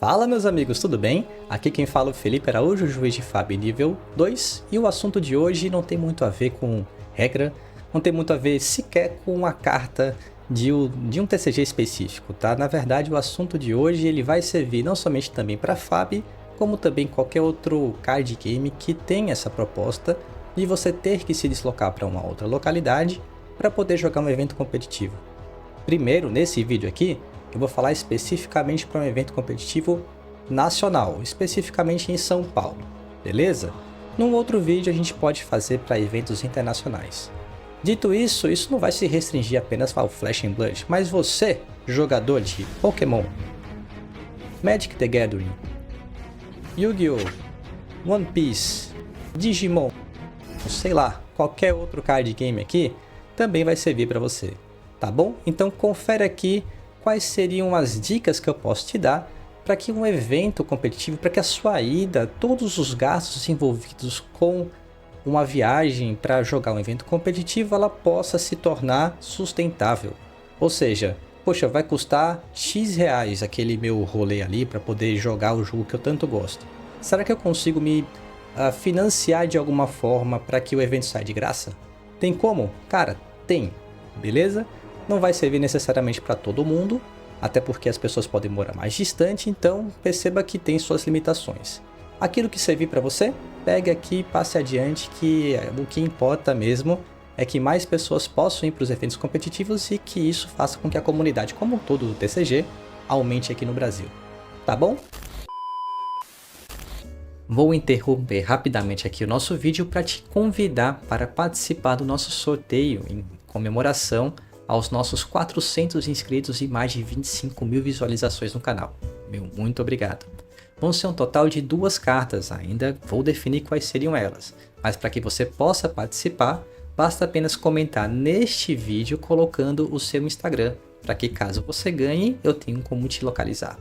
Fala meus amigos, tudo bem? Aqui quem fala é o Felipe Araújo, juiz de FAB nível 2, e o assunto de hoje não tem muito a ver com regra, não tem muito a ver sequer com a carta de um TCG específico, tá? Na verdade o assunto de hoje ele vai servir não somente também para FAB, como também qualquer outro card game que tenha essa proposta de você ter que se deslocar para uma outra localidade para poder jogar um evento competitivo. Primeiro, nesse vídeo aqui, eu vou falar especificamente para um evento competitivo nacional, especificamente em São Paulo, beleza? Num outro vídeo a gente pode fazer para eventos internacionais. Dito isso, isso não vai se restringir apenas ao Flesh and Blood, mas você, jogador de Pokémon, Magic the Gathering, Yu-Gi-Oh!, One Piece, Digimon, sei lá, qualquer outro card game aqui, também vai servir para você, tá bom? Então confere aqui quais seriam as dicas que eu posso te dar para que um evento competitivo, para que a sua ida, todos os gastos envolvidos com uma viagem para jogar um evento competitivo, ela possa se tornar sustentável. Ou seja, poxa, vai custar X reais aquele meu rolê ali para poder jogar o jogo que eu tanto gosto. Será que eu consigo me financiar de alguma forma para que o evento saia de graça? Tem como? Cara, tem, beleza? Não vai servir necessariamente para todo mundo, até porque as pessoas podem morar mais distante, então perceba que tem suas limitações. Aquilo que servir para você, pegue aqui e passe adiante, que o que importa mesmo é que mais pessoas possam ir para os eventos competitivos e que isso faça com que a comunidade como um todo do TCG aumente aqui no Brasil. Tá bom? Vou interromper rapidamente aqui o nosso vídeo para te convidar para participar do nosso sorteio em comemoração aos nossos 400 inscritos e mais de 25 mil visualizações no canal. Meu muito obrigado. Vão ser um total de 2 cartas, ainda vou definir quais seriam elas, mas para que você possa participar, basta apenas comentar neste vídeo colocando o seu Instagram, para que caso você ganhe, eu tenha como te localizar.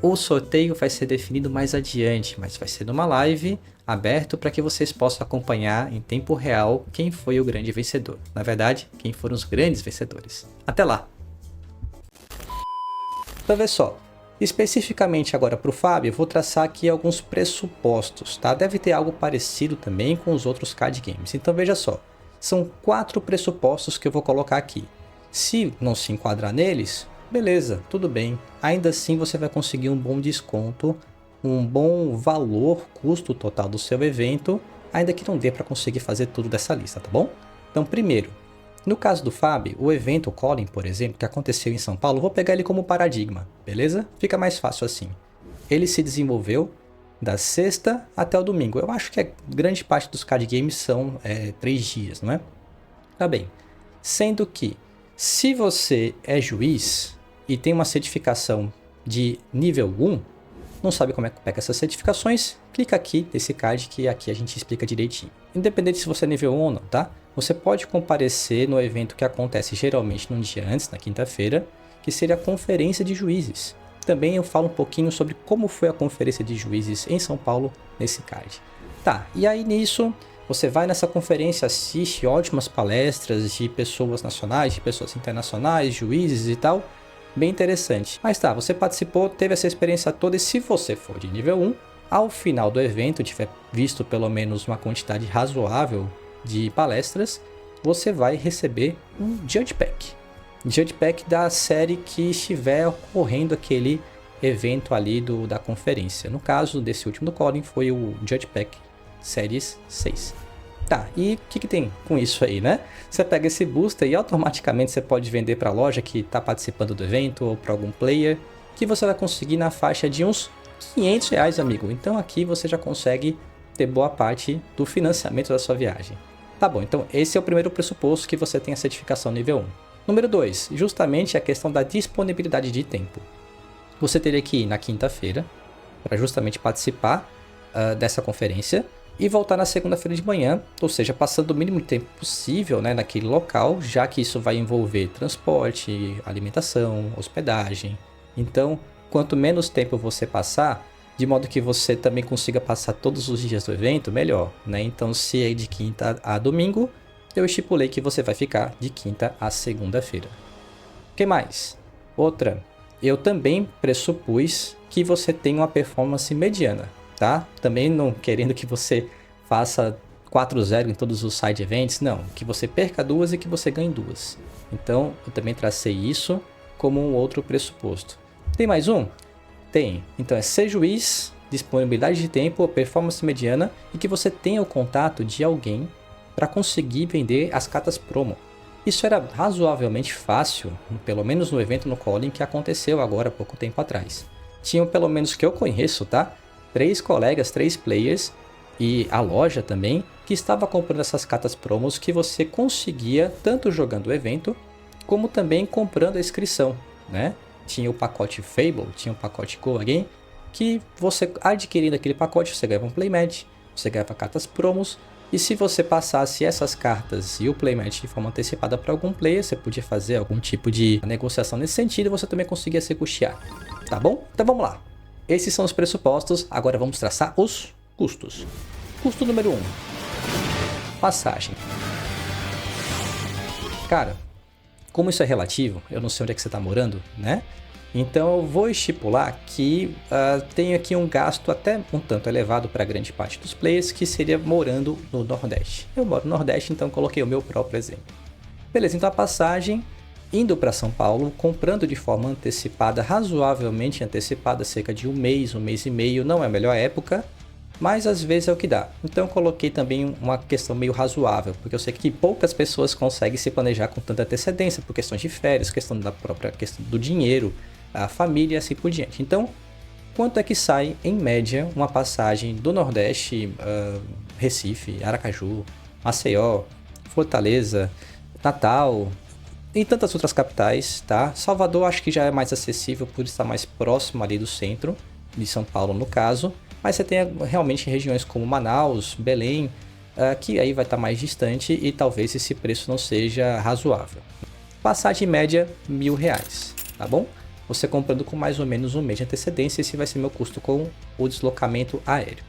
O sorteio vai ser definido mais adiante, mas vai ser numa live aberto para que vocês possam acompanhar em tempo real quem foi o grande vencedor. Na verdade, quem foram os grandes vencedores. Até lá! Então, vê só. Especificamente agora para o Fábio, eu vou traçar aqui alguns pressupostos, tá? Deve ter algo parecido também com os outros card games. Então, veja só. São 4 pressupostos que eu vou colocar aqui. Se não se enquadrar neles, beleza, tudo bem. Ainda assim você vai conseguir um bom desconto, um bom valor, custo total do seu evento, ainda que não dê para conseguir fazer tudo dessa lista, tá bom? Então, primeiro, no caso do Fábio, o evento Calling, por exemplo, que aconteceu em São Paulo, vou pegar ele como paradigma, beleza? Fica mais fácil assim. Ele se desenvolveu da sexta até o domingo. Eu acho que a grande parte dos card games são 3 dias, não é? Tá bem. Sendo que, se você é juiz e tem uma certificação de nível 1, não sabe como é que pega essas certificações, clica aqui nesse card que aqui a gente explica direitinho. Independente se você é nível 1 ou não, tá? Você pode comparecer no evento que acontece geralmente num dia antes, na quinta-feira, que seria a conferência de juízes. Também eu falo um pouquinho sobre como foi a conferência de juízes em São Paulo nesse card. Tá, e aí nisso você vai nessa conferência, assiste ótimas palestras de pessoas nacionais, de pessoas internacionais, juízes e tal. Bem interessante. Mas tá, você participou, teve essa experiência toda e se você for de nível 1, ao final do evento, tiver visto pelo menos uma quantidade razoável de palestras, você vai receber um Judge Pack. Judge Pack da série que estiver ocorrendo aquele evento ali da conferência. No caso desse último do Calling foi o Judge Pack Series 6. Tá, e o que tem com isso aí, né? Você pega esse booster e automaticamente você pode vender para a loja que está participando do evento ou para algum player, que você vai conseguir na faixa de uns 500 reais, amigo. Então aqui você já consegue ter boa parte do financiamento da sua viagem. Tá bom, então esse é o primeiro pressuposto, que você tem a certificação nível 1. Número 2, justamente a questão da disponibilidade de tempo. Você teria que ir na quinta-feira para justamente participar dessa conferência e voltar na segunda-feira de manhã, ou seja, passando o mínimo de tempo possível, né, naquele local, já que isso vai envolver transporte, alimentação, hospedagem. Então, quanto menos tempo você passar, de modo que você também consiga passar todos os dias do evento, melhor, né? Então, se é de quinta a domingo, eu estipulei que você vai ficar de quinta a segunda-feira. O que mais? Outra, eu também pressupus que você tenha uma performance mediana, tá? Também não querendo que você faça 4-0 em todos os side events, não. Que você perca 2 e que você ganhe 2. Então, eu também tracei isso como um outro pressuposto. Tem mais um? Tem. Então, é ser juiz, disponibilidade de tempo, performance mediana e que você tenha o contato de alguém para conseguir vender as cartas promo. Isso era razoavelmente fácil, pelo menos no evento no Calling que aconteceu agora há pouco tempo atrás. Tinham, pelo menos que eu conheço, tá? 3 colegas, 3 players e a loja também, que estava comprando essas cartas promos que você conseguia tanto jogando o evento, como também comprando a inscrição, né? Tinha o pacote Fable, tinha o pacote Go Again, que você adquirindo aquele pacote, você ganhava um playmatch, você ganhava cartas promos, e se você passasse essas cartas e o playmatch de forma antecipada para algum player, você podia fazer algum tipo de negociação nesse sentido, você também conseguia se custear, tá bom? Então vamos lá. Esses são os pressupostos, agora vamos traçar os custos. Custo número 1. Passagem. Cara, como isso é relativo, eu não sei onde é que você está morando, né? Então eu vou estipular que tenho aqui um gasto até um tanto elevado para grande parte dos players, que seria morando no Nordeste. Eu moro no Nordeste, então coloquei o meu próprio exemplo. Beleza, então a passagem, indo para São Paulo, comprando de forma antecipada, razoavelmente antecipada, cerca de um mês e meio, não é a melhor época, mas às vezes é o que dá. Então eu coloquei também uma questão meio razoável, porque eu sei que poucas pessoas conseguem se planejar com tanta antecedência, por questões de férias, questão da própria questão do dinheiro, a família e assim por diante. Então, quanto é que sai, em média, uma passagem do Nordeste, Recife, Aracaju, Maceió, Fortaleza, Natal e tantas outras capitais, tá? Salvador acho que já é mais acessível por estar mais próximo ali do centro, de São Paulo no caso, mas você tem realmente regiões como Manaus, Belém, que aí vai estar mais distante e talvez esse preço não seja razoável. Passagem média R$1.000, tá bom? Você comprando com mais ou menos um mês de antecedência, esse vai ser meu custo com o deslocamento aéreo.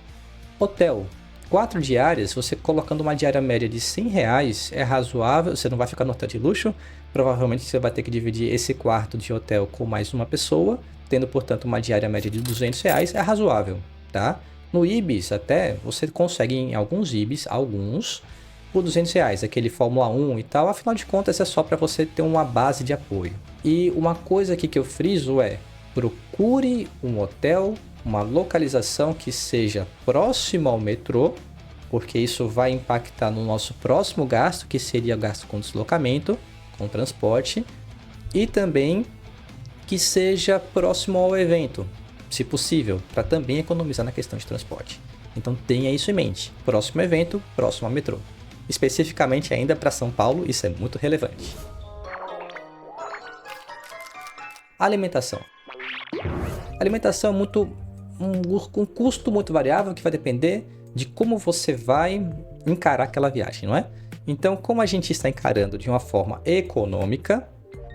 Hotel, 4 diárias, você colocando uma diária média de R$100 é razoável, você não vai ficar no hotel de luxo, provavelmente você vai ter que dividir esse quarto de hotel com mais uma pessoa, tendo portanto uma diária média de R$200, é razoável, tá? No Ibis até, você consegue em alguns Ibis, por R$200, aquele Fórmula 1 e tal, afinal de contas é só para você ter uma base de apoio. E uma coisa aqui que eu friso é, procure um hotel, uma localização que seja próximo ao metrô, porque isso vai impactar no nosso próximo gasto, que seria gasto com deslocamento, com transporte, e também que seja próximo ao evento, se possível, para também economizar na questão de transporte. Então tenha isso em mente, próximo evento, próximo ao metrô. Especificamente ainda para São Paulo, isso é muito relevante. Alimentação. Alimentação é um custo muito variável que vai depender de como você vai encarar aquela viagem, não é? Então, como a gente está encarando de uma forma econômica,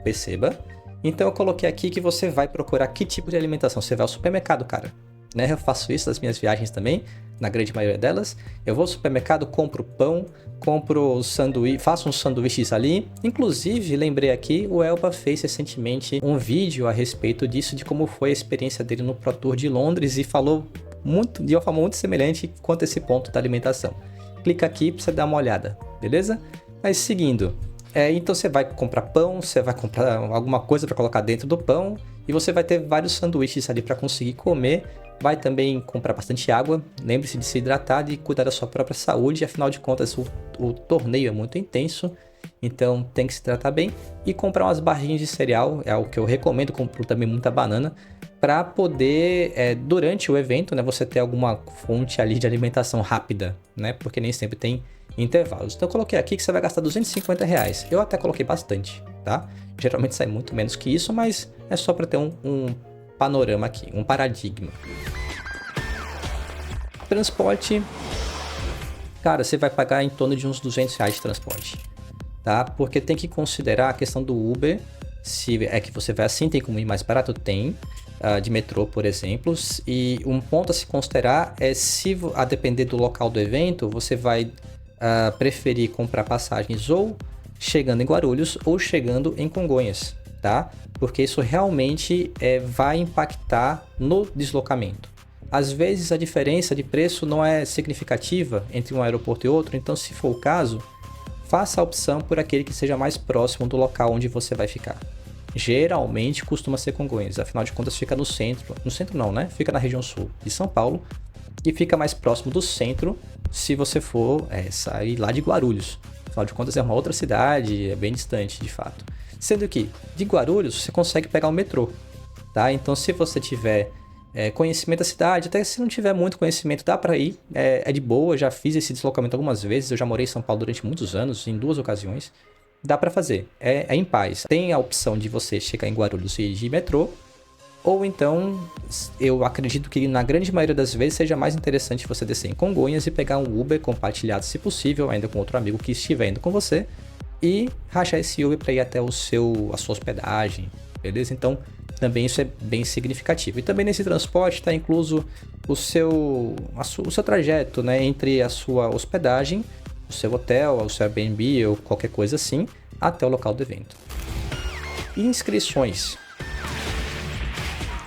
perceba, então eu coloquei aqui que você vai procurar que tipo de alimentação. Você vai ao supermercado, cara. Né? Eu faço isso nas minhas viagens também, na grande maioria delas. Eu vou ao supermercado, compro pão, compro sanduíche, faço uns sanduíches ali. Inclusive, lembrei aqui, o Elba fez recentemente um vídeo a respeito disso, de como foi a experiência dele no Pro Tour de Londres e falou de uma forma muito semelhante quanto a esse ponto da alimentação. Clica aqui para você dar uma olhada, beleza? Mas seguindo, então você vai comprar pão, você vai comprar alguma coisa para colocar dentro do pão e você vai ter vários sanduíches ali para conseguir comer. Vai também comprar bastante água, lembre-se de se hidratar e cuidar da sua própria saúde, afinal de contas o torneio é muito intenso, então tem que se tratar bem. E comprar umas barrinhas de cereal, é algo que eu recomendo, compro também muita banana, para poder, durante o evento, né, você ter alguma fonte ali de alimentação rápida, né, porque nem sempre tem intervalos. Então eu coloquei aqui que você vai gastar R$250, eu até coloquei bastante, tá? Geralmente sai muito menos que isso, mas é só para ter um panorama aqui, um paradigma. Transporte, cara, você vai pagar em torno de uns R$200 de transporte, tá? Porque tem que considerar a questão do Uber, se é que você vai assim, tem como ir mais barato? Tem, de metrô, por exemplo, e um ponto a se considerar é se, a depender do local do evento, você vai preferir comprar passagens ou chegando em Guarulhos ou chegando em Congonhas, tá? porque isso realmente vai impactar no deslocamento. Às vezes a diferença de preço não é significativa entre um aeroporto e outro, então se for o caso, faça a opção por aquele que seja mais próximo do local onde você vai ficar. Geralmente costuma ser Congonhas, afinal de contas fica no centro não, né? Fica na região sul de São Paulo e fica mais próximo do centro se você for sair lá de Guarulhos. Afinal de contas é uma outra cidade, é bem distante de fato. Sendo que de Guarulhos você consegue pegar o metrô, tá? Então se você tiver conhecimento da cidade, até se não tiver muito conhecimento, dá para ir, é de boa, já fiz esse deslocamento algumas vezes, eu já morei em São Paulo durante muitos anos, em 2 ocasiões, dá para fazer, é em paz. Tem a opção de você chegar em Guarulhos e ir de metrô, ou então, eu acredito que na grande maioria das vezes seja mais interessante você descer em Congonhas e pegar um Uber compartilhado, se possível, ainda com outro amigo que estiver indo com você, e rachar esse Uber para ir até a sua hospedagem, beleza? Então, também isso é bem significativo. E também nesse transporte está incluso o seu trajeto, né, entre a sua hospedagem, o seu hotel, o seu Airbnb ou qualquer coisa assim, até o local do evento. Inscrições.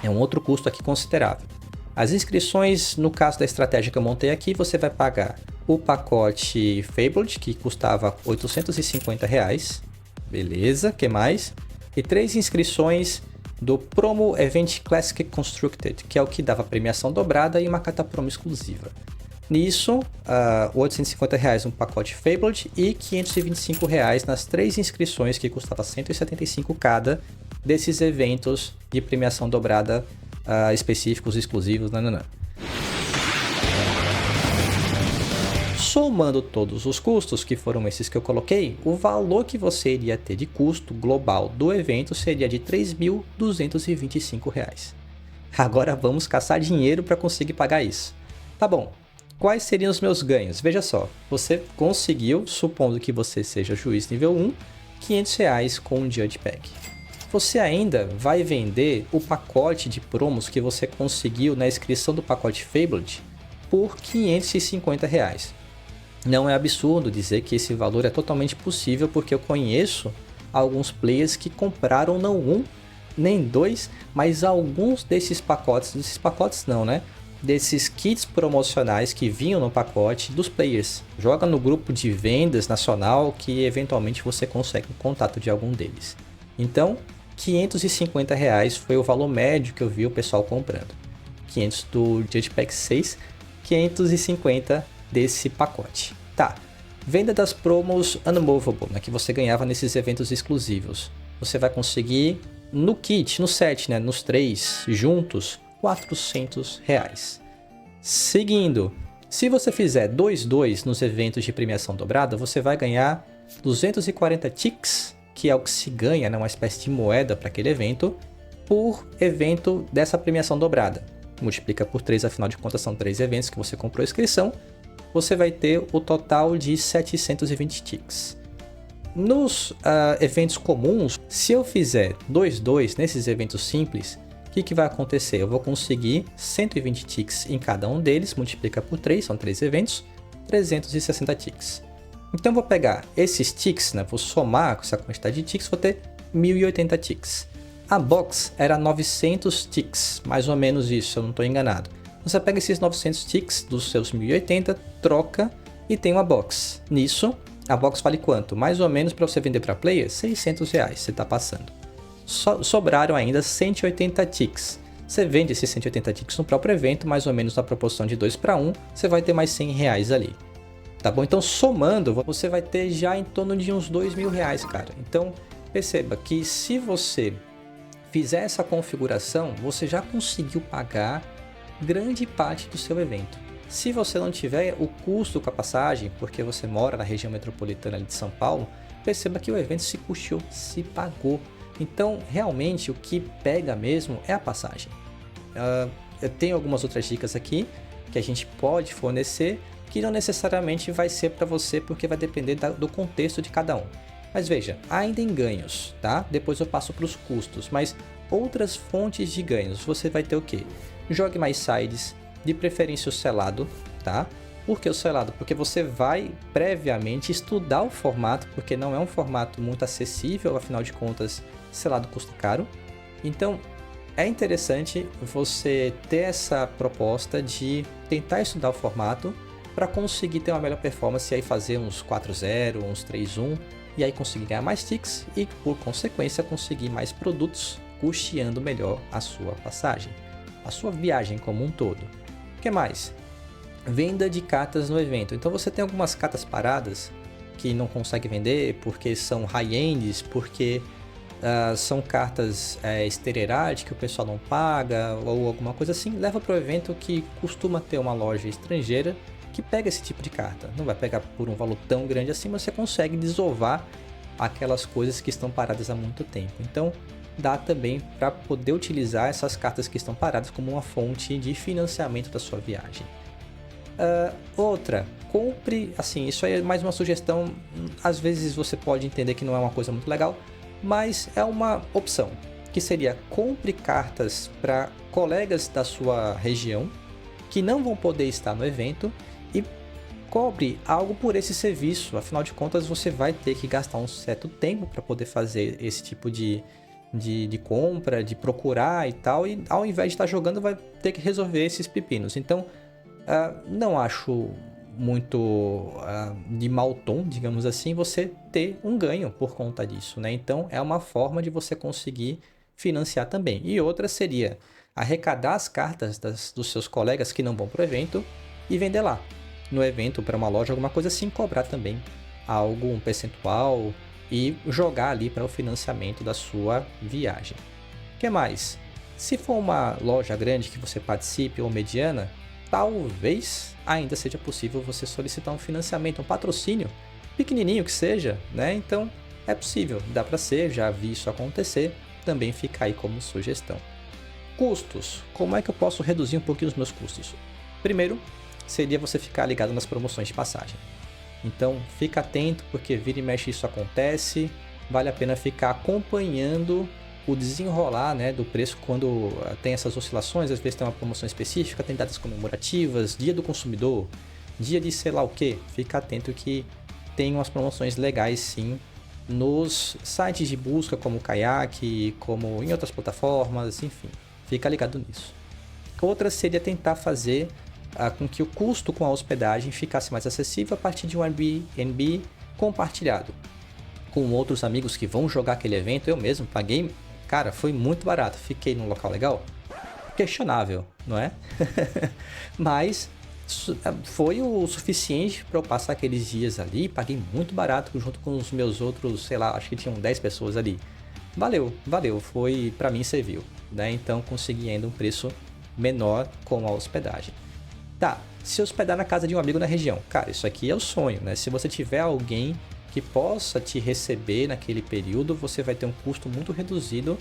É um outro custo aqui considerável. As inscrições, no caso da estratégia que eu montei aqui, você vai pagar o pacote Fabled, que custava R$ 850. Beleza, que mais? E 3 inscrições do Promo Event Classic Constructed, que é o que dava premiação dobrada e uma carta promo exclusiva. Nisso, R$ 850 um pacote Fabled e R$ 525 nas 3 inscrições, que custava R$ 175 cada, desses eventos de premiação dobrada específicos, exclusivos, nananã. Somando todos os custos, que foram esses que eu coloquei, o valor que você iria ter de custo global do evento seria de R$ 3.225. Agora vamos caçar dinheiro para conseguir pagar isso. Tá bom, quais seriam os meus ganhos? Veja só, você conseguiu, supondo que você seja juiz nível 1, R$ 500 com um Judge Pack. Você ainda vai vender o pacote de promos que você conseguiu na inscrição do pacote Fabled por R$ 550. Não é absurdo dizer que esse valor é totalmente possível, porque eu conheço alguns players que compraram não um, nem dois, mas alguns desses pacotes não, né? Desses kits promocionais que vinham no pacote dos players. Joga no grupo de vendas nacional que eventualmente você consegue o contato de algum deles. Então, R$ 550 foi o valor médio que eu vi o pessoal comprando. 500 do Judge Pack 6, 550 desse pacote. Tá, venda das promos Unmovable, né, que você ganhava nesses eventos exclusivos. Você vai conseguir no kit, no set, né, nos 3 juntos, R$ 400. Seguindo, se você fizer 2-2 nos eventos de premiação dobrada, você vai ganhar 240 ticks, que é o que se ganha, né, uma espécie de moeda para aquele evento, por evento dessa premiação dobrada. Multiplica por 3, afinal de contas são 3 eventos que você comprou a inscrição, você vai ter o total de 720 ticks. Nos eventos comuns, se eu fizer 2-2 nesses eventos simples, o que vai acontecer? Eu vou conseguir 120 ticks em cada um deles, multiplica por 3, são 3 eventos, 360 ticks. Então eu vou pegar esses ticks, né, vou somar com essa quantidade de ticks, vou ter 1080 ticks. A box era 900 ticks, mais ou menos isso, se eu não estou enganado. Você pega esses 900 ticks dos seus 1080, troca e tem uma box. Nisso, a box vale quanto? Mais ou menos para você vender para player, R$ 600 você está passando. Sobraram ainda 180 ticks. Você vende esses 180 ticks no próprio evento, mais ou menos na proporção de 2 para 1, você vai ter mais R$ 100 ali. Tá bom? Então, somando, você vai ter já em torno de uns R$ 2.000, cara. Então, perceba que se você fizer essa configuração, você já conseguiu pagar grande parte do seu evento. Se você não tiver o custo com a passagem, porque você mora na região metropolitana de São Paulo, perceba que o evento se custeou, se pagou. Então, realmente, o que pega mesmo é a passagem. Eu tenho algumas outras dicas aqui que a gente pode fornecer, que não necessariamente vai ser para você, porque vai depender do contexto de cada um. Mas veja, ainda em ganhos, tá? Depois eu passo para os custos, mas outras fontes de ganhos, você vai ter o quê? Jogue mais sides, de preferência o selado, tá? Por que o selado? Porque você vai previamente estudar o formato, porque não é um formato muito acessível, afinal de contas, selado custa caro. Então, é interessante você ter essa proposta de tentar estudar o formato para conseguir ter uma melhor performance e aí fazer uns 4.0, uns 3.1 e aí conseguir ganhar mais ticks e, por consequência, conseguir mais produtos custeando melhor a sua passagem, a sua viagem como um todo. O que mais? Venda de cartas no evento. Então você tem algumas cartas paradas que não consegue vender porque são high-ends, porque são cartas Stererad que o pessoal não paga ou alguma coisa assim. Leva para o evento que costuma ter uma loja estrangeira que pega esse tipo de carta. Não vai pegar por um valor tão grande assim, mas você consegue desovar aquelas coisas que estão paradas há muito tempo. Então dá também para poder utilizar essas cartas que estão paradas como uma fonte de financiamento da sua viagem. Outra, compre, assim, isso aí é mais uma sugestão, às vezes você pode entender que não é uma coisa muito legal, mas é uma opção, que seria compre cartas para colegas da sua região que não vão poder estar no evento e cobre algo por esse serviço. Afinal de contas, você vai ter que gastar um certo tempo para poder fazer esse tipo de compra, de procurar e tal, e ao invés de estar jogando, vai ter que resolver esses pepinos. Então, não acho muito de mau tom, digamos assim, você ter um ganho por conta disso, né? Então, é uma forma de você conseguir financiar também. E outra seria arrecadar as cartas dos seus colegas que não vão para o evento e vender lá no evento para uma loja, alguma coisa assim, cobrar também um percentual e jogar ali para o financiamento da sua viagem. O que mais? Se for uma loja grande que você participe ou mediana, talvez ainda seja possível você solicitar um financiamento, um patrocínio, pequenininho que seja, né? Então é possível, dá para ser, já vi isso acontecer, também fica aí como sugestão. Custos, como é que eu posso reduzir um pouquinho os meus custos? Primeiro, seria você ficar ligado nas promoções de passagem. Então fica atento, porque vira e mexe isso acontece, vale a pena ficar acompanhando o desenrolar, né, do preço quando tem essas oscilações. Às vezes tem uma promoção específica, tem datas comemorativas, dia do consumidor, dia de sei lá o que. Fica atento que tem umas promoções legais sim nos sites de busca como o Kayak, como em outras plataformas, enfim, fica ligado nisso. Outra seria tentar fazer com que o custo com a hospedagem ficasse mais acessível a partir de um Airbnb compartilhado com outros amigos que vão jogar aquele evento. Eu mesmo paguei, cara, foi muito barato, fiquei num local legal, questionável, não é? Mas foi o suficiente para eu passar aqueles dias ali, paguei muito barato junto com os meus outros, sei lá, acho que tinham 10 pessoas ali. Valeu, foi, para mim serviu, né? Então consegui ainda um preço menor com a hospedagem. Tá, se hospedar na casa de um amigo na região, cara, isso aqui é o sonho, né? Se você tiver alguém que possa te receber naquele período, você vai ter um custo muito reduzido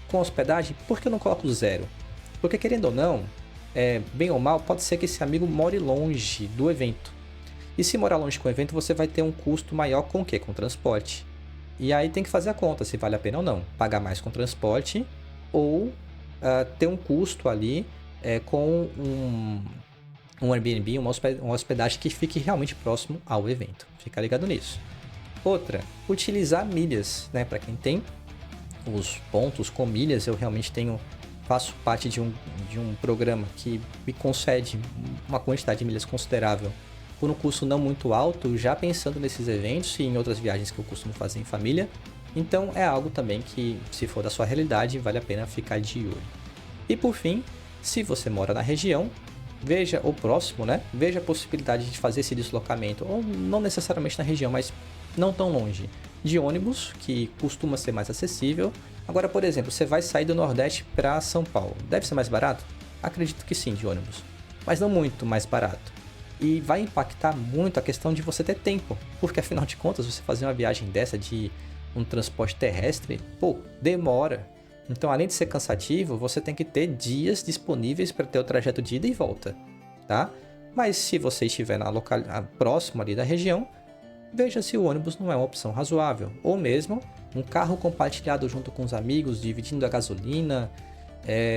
com a hospedagem. Por que eu não coloco zero? Porque querendo ou não, bem ou mal, pode ser que esse amigo more longe do evento. E se morar longe com o evento, você vai ter um custo maior com o quê? Com transporte. E aí tem que fazer a conta se vale a pena ou não. Pagar mais com transporte ou ter um custo ali com um Airbnb, uma hospedagem que fique realmente próximo ao evento. Fica ligado nisso. Outra, utilizar milhas, né? Para quem tem os pontos com milhas, eu realmente faço parte de um programa que me concede uma quantidade de milhas considerável por um custo não muito alto, já pensando nesses eventos e em outras viagens que eu costumo fazer em família. Então é algo também que, se for da sua realidade, vale a pena ficar de olho. E por fim, se você mora na região, veja o próximo, né? Veja a possibilidade de fazer esse deslocamento, ou não necessariamente na região, mas não tão longe, de ônibus, que costuma ser mais acessível. Agora, por exemplo, você vai sair do Nordeste para São Paulo, deve ser mais barato? Acredito que sim, de ônibus, mas não muito mais barato. E vai impactar muito a questão de você ter tempo, porque afinal de contas, você fazer uma viagem dessa de um transporte terrestre, demora. Então, além de ser cansativo, você tem que ter dias disponíveis para ter o trajeto de ida e volta, tá? Mas se você estiver próximo ali da região, veja se o ônibus não é uma opção razoável. Ou mesmo um carro compartilhado junto com os amigos, dividindo a gasolina,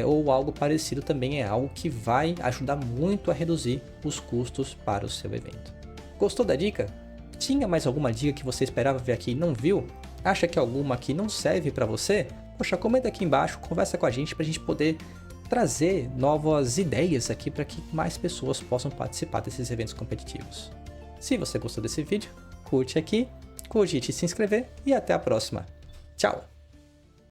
ou algo parecido também é algo que vai ajudar muito a reduzir os custos para o seu evento. Gostou da dica? Tinha mais alguma dica que você esperava ver aqui e não viu? Acha que alguma aqui não serve para você? poxa, comenta aqui embaixo, conversa com a gente pra gente poder trazer novas ideias aqui para que mais pessoas possam participar desses eventos competitivos. Se você gostou desse vídeo, curte aqui, cogite se inscrever e até a próxima. Tchau!